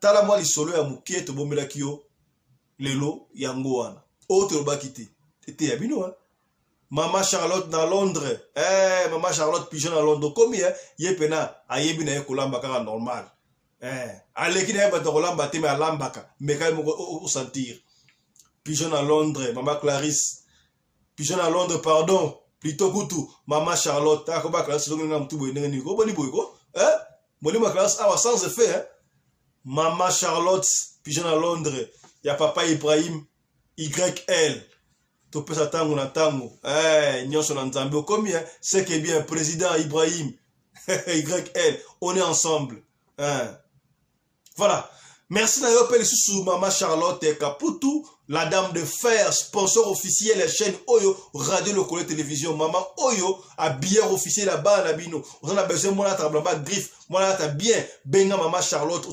tala moi lisolo ya mukie to bomela kio lelo yango wana autre bakite était ya bino hein. Maman Charlotte dans Londres maman Charlotte pigeon à Londres comme ye pena ayebi na ekolamba kaka normal aleki na yeba to kolamba te mais alambaka mais quand même au sentir pigeon à Londres maman Clarisse pigeon à Londres pardon plutôt kutu maman Charlotte ta ko ba Clarisse longa na mtubo ndenge ni ko boni boy ko moli ma Clarisse awa sans effet hein. Maman Charlotte pigeon à Londres ya papa Ibrahim YL to pesa tango na tango nyonso na nzambe comme c'est que bien président Ibrahim YL on est ensemble voilà. Merci na yopeli sous maman Charlotte Kaputu, la dame de fer, sponsor officiel la chaîne Oyo Radio Lokole Télévision. Maman Oyo a bien officiel là-bas na bino. On a besoin moi la griffe, moi là ta bien benga maman Charlotte.